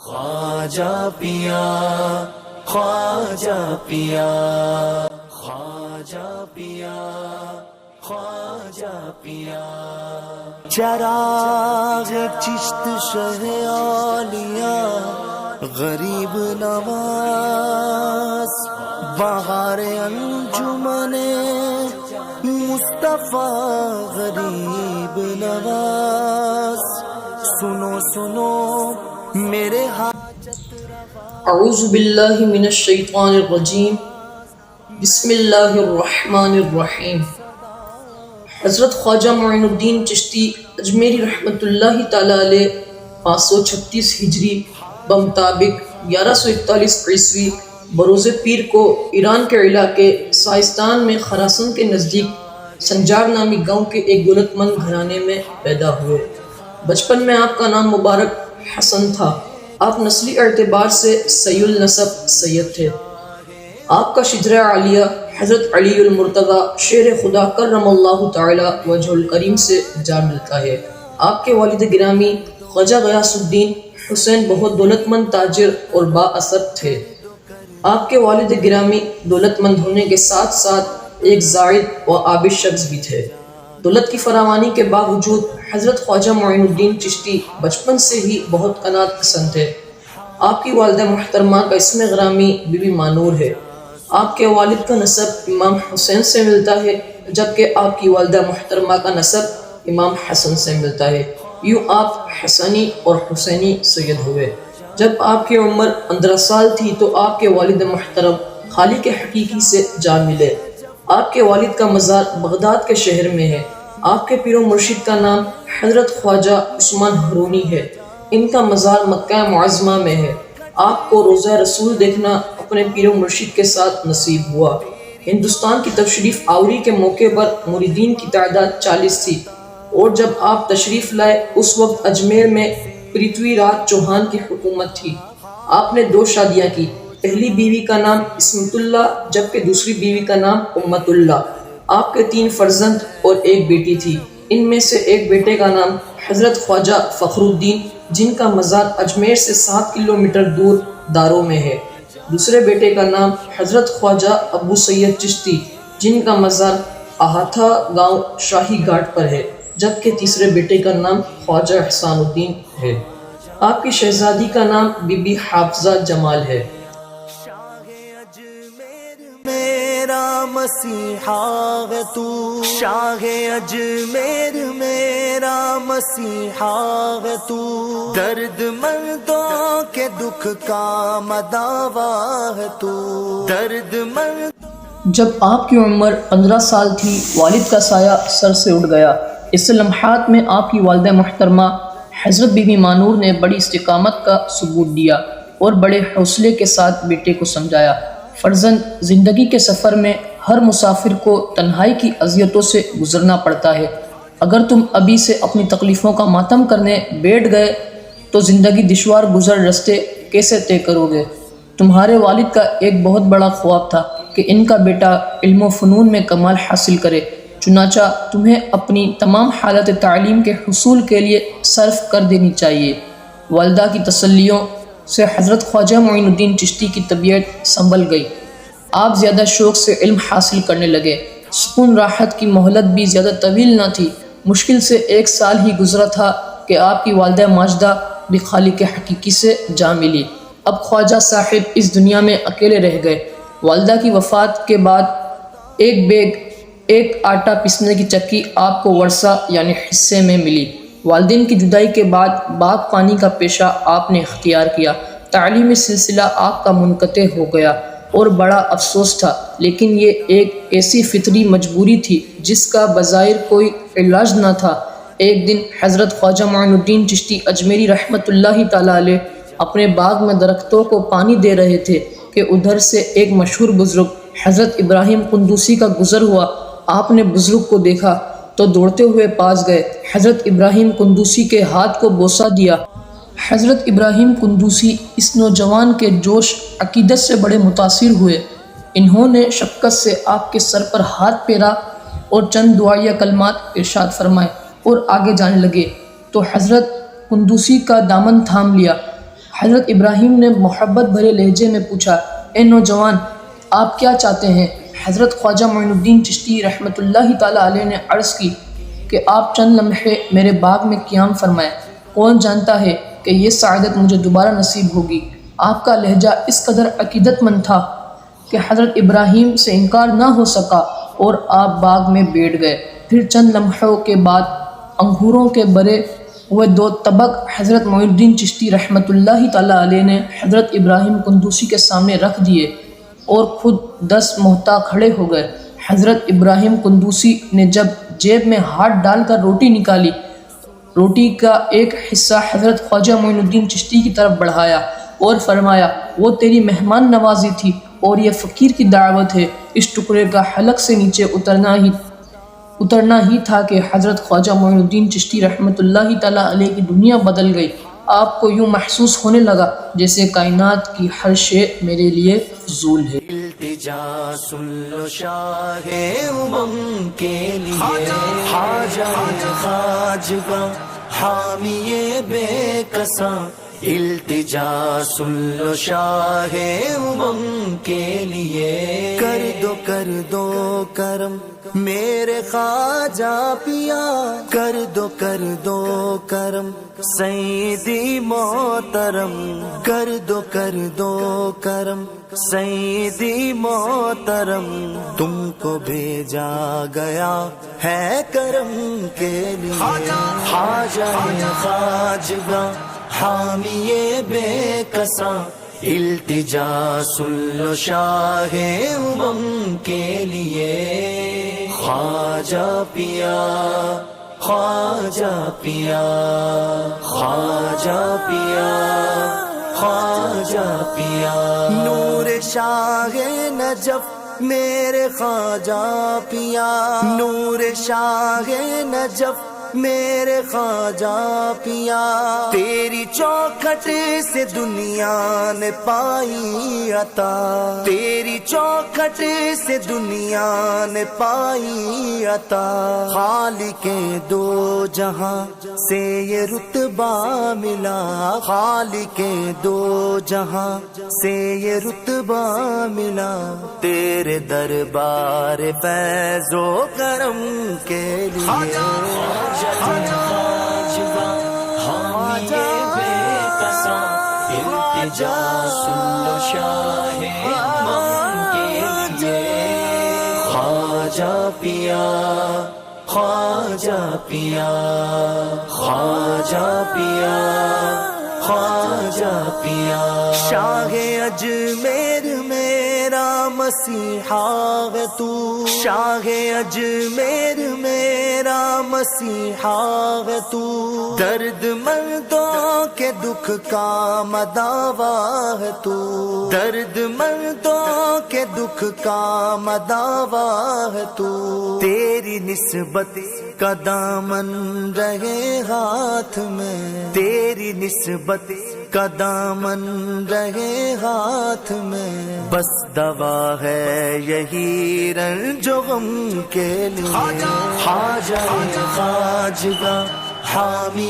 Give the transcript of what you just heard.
خواجہ پیا خواجہ پیا خواجہ پیا خواجہ پیا چراغ چشت شہ عالیہ غریب نواز بہار انجمن مصطفیٰ غریب نواز سنو سنو میرے اعوذ باللہ من الشیطان الرجیم بسم اللہ الرحمن الرحیم۔ حضرت خواجہ معین الدین چشتی اجمیری رحمۃ اللہ تعالی علیہ 536 ہجری بمطابق 1141 عیسوی بروز پیر کو ایران کے علاقے سائستان میں خراسان کے نزدیک سنجار نامی گاؤں کے ایک دولت مند گھرانے میں پیدا ہوئے۔ بچپن میں آپ کا نام مبارک حسن تھا۔ آپ نسلی اعتبار سے سی النسب سید تھے۔ آپ کا شجرہ عالیہ حضرت علی المرتضیٰ شیر خدا کرم اللہ تعالی وجہ الکریم سے جا ملتا ہے۔ آپ کے والد گرامی خواجہ غیاث الدین حسین بہت دولت مند تاجر اور با اثر تھے۔ آپ کے والد گرامی دولت مند ہونے کے ساتھ ساتھ ایک زاہد و عابد شخص بھی تھے۔ دولت کی فراوانی کے باوجود حضرت خواجہ معین الدین چشتی بچپن سے ہی بہت قناعت پسند تھے۔ آپ کی والدہ محترمہ کا اسم غرامی بی بی مانور ہے۔ آپ کے والد کا نسب امام حسین سے ملتا ہے، جبکہ آپ کی والدہ محترمہ کا نسب امام حسن سے ملتا ہے۔ یوں آپ حسنی اور حسینی سید ہوئے۔ جب آپ کی عمر 15 سال تھی تو آپ کے والد محترم خالق حقیقی سے جا ملے۔ آپ کے والد کا مزار بغداد کے شہر میں ہے۔ آپ کے پیر و مرشد کا نام حضرت خواجہ عثمان ہرونی ہے۔ ان کا مزار مکہ معظمہ میں ہے۔ آپ کو روضہ رسول دیکھنا اپنے پیر و مرشد کے ساتھ نصیب ہوا۔ ہندوستان کی تشریف آوری کے موقع پر مریدین کی تعداد 40 تھی، اور جب آپ تشریف لائے اس وقت اجمیر میں پرتھوی راج چوہان کی حکومت تھی۔ آپ نے 2 شادیاں کی۔ پہلی بیوی کا نام اسمت اللہ جبکہ دوسری بیوی کا نام امت اللہ۔ آپ کے 3 فرزند اور ایک بیٹی تھی۔ ان میں سے ایک بیٹے کا نام حضرت خواجہ فخر الدین جن کا مزار اجمیر سے 7 کلومیٹر دور دارو میں ہے۔ دوسرے بیٹے کا نام حضرت خواجہ ابو سید چشتی جن کا مزار احاطہ گاؤں شاہی گھاٹ پر ہے، جبکہ تیسرے بیٹے کا نام خواجہ احسان الدین ہے۔ آپ کی شہزادی کا نام بی بی حافظہ جمال ہے۔ میرا مسیحا ہے تو شاہ اجمیر میرا مسیحا ہے تو درد مندوں کے دکھ کا مداوا ہے تو درد مند۔ جب آپ کی عمر 15 سال تھی والد کا سایہ سر سے اٹھ گیا۔ اس لمحات میں آپ کی والدہ محترمہ حضرت بی بی مانور نے بڑی استقامت کا ثبوت دیا اور بڑے حوصلے کے ساتھ بیٹے کو سمجھایا، فرزند زندگی کے سفر میں ہر مسافر کو تنہائی کی اذیتوں سے گزرنا پڑتا ہے۔ اگر تم ابھی سے اپنی تکلیفوں کا ماتم کرنے بیٹھ گئے تو زندگی دشوار گزر رستے کیسے طے کرو گے؟ تمہارے والد کا ایک بہت بڑا خواب تھا کہ ان کا بیٹا علم و فنون میں کمال حاصل کرے، چنانچہ تمہیں اپنی تمام حالت تعلیم کے حصول کے لیے صرف کر دینی چاہیے۔ والدہ کی تسلیوں سے حضرت خواجہ معین الدین چشتی کی طبیعت سنبھل گئی۔ آپ زیادہ شوق سے علم حاصل کرنے لگے۔ سکون راحت کی مہلت بھی زیادہ طویل نہ تھی۔ مشکل سے 1 سال ہی گزرا تھا کہ آپ کی والدہ ماجدہ بھی خالق حقیقی سے جا ملی۔ اب خواجہ صاحب اس دنیا میں اکیلے رہ گئے۔ والدہ کی وفات کے بعد ایک آٹا پیسنے کی چکی آپ کو ورثہ یعنی حصے میں ملی۔ والدین کی جدائی کے بعد باغ پانی کا پیشہ آپ نے اختیار کیا۔ تعلیمی سلسلہ آپ کا منقطع ہو گیا اور بڑا افسوس تھا، لیکن یہ ایک ایسی فطری مجبوری تھی جس کا بظاہر کوئی علاج نہ تھا۔ ایک دن حضرت خواجہ معین الدین چشتی اجمیری رحمۃ اللہ تعالی علیہ اپنے باغ میں درختوں کو پانی دے رہے تھے کہ ادھر سے ایک مشہور بزرگ حضرت ابراہیم قندوسی کا گزر ہوا۔ آپ نے بزرگ کو دیکھا تو دوڑتے ہوئے پاس گئے، حضرت ابراہیم قندوسی کے ہاتھ کو بوسہ دیا۔ حضرت ابراہیم قندوسی اس نوجوان کے جوش عقیدت سے بڑے متاثر ہوئے۔ انہوں نے شفقت سے آپ کے سر پر ہاتھ پھیرا اور چند دعائیہ کلمات ارشاد فرمائے اور آگے جانے لگے تو حضرت قندوسی کا دامن تھام لیا۔ حضرت ابراہیم نے محبت بھرے لہجے میں پوچھا، اے نوجوان، آپ کیا چاہتے ہیں؟ حضرت خواجہ معین الدین چشتی رحمۃ اللہ تعالیٰ علیہ نے عرض کی کہ آپ چند لمحے میرے باغ میں قیام فرمائیں، کون جانتا ہے کہ یہ سعادت مجھے دوبارہ نصیب ہوگی۔ آپ کا لہجہ اس قدر عقیدت مند تھا کہ حضرت ابراہیم سے انکار نہ ہو سکا اور آپ باغ میں بیٹھ گئے۔ پھر چند لمحوں کے بعد انگوروں کے بھرے ہوئے 2 طبق حضرت معین الدین چشتی رحمۃ اللہ تعالیٰ علیہ نے حضرت ابراہیم قندوسی کے سامنے رکھ دیے اور خود 10 محتاط کھڑے ہو گئے۔ حضرت ابراہیم قندوسی نے جب جیب میں ہاتھ ڈال کر روٹی نکالی، روٹی کا ایک حصہ حضرت خواجہ معین الدین چشتی کی طرف بڑھایا اور فرمایا، وہ تیری مہمان نوازی تھی اور یہ فقیر کی دعوت ہے۔ اس ٹکڑے کا حلق سے نیچے اترنا ہی تھا کہ حضرت خواجہ معین الدین چشتی رحمۃ اللہ تعالیٰ علیہ کی دنیا بدل گئی۔ آپ کو یوں محسوس ہونے لگا جیسے کائنات کی ہر شے میرے لیے فضول ہے۔ التجا سن لو شاہ امم کے لیے، حاجہ خواجگاں حامی بے کساں، التجا سن لو شاہ امم کے لیے، کر دو کرم میرے خواجہ پیا، کر دو کرم سیدی محترم، کر دو کرم سیدی محترم، تم کو بھیجا گیا ہے کرم کے لیے، حاجہ خواجگاں حامی بے کساں، التجا سن لو شاہ امم کے لیے، خواجہ پیا، خواجہ پیا، خواجہ پیا، خواجہ پیا، نور شاہ نجف میرے خواجہ پیا، نور شاہ نجف میرے خواجہ پیا، تیری چوکھٹ سے دنیا نے پائی عطا، تیری چوکھٹ سے دنیا نے پائی عطا، خالق دو جہاں سے یہ رتبہ ملا، خالق دو جہاں سے یہ رتبہ ملا، تیرے دربار فیض و کرم کے لیے، التجا سن لو شاہ امم کے لیے، خواجہ پیا، خواجہ پیا، خواجہ پیا، خواجہ پیا، شاہ اجمیر میرا مسیحا ہے تو، شاہ اجمیر میرا مسیحا ہے تو، درد مندوں کے دکھ کا مداوا ہے تو، درد مندوں کے دکھ کا مداوا ہے تو، تیری نسبت کا دامن رہے ہاتھ میں، تیری نسبت کا دامن رہے ہاتھ میں، بس دوا ہے یہی رنج و غم کے لیے، حاجہ خواجگاں حامی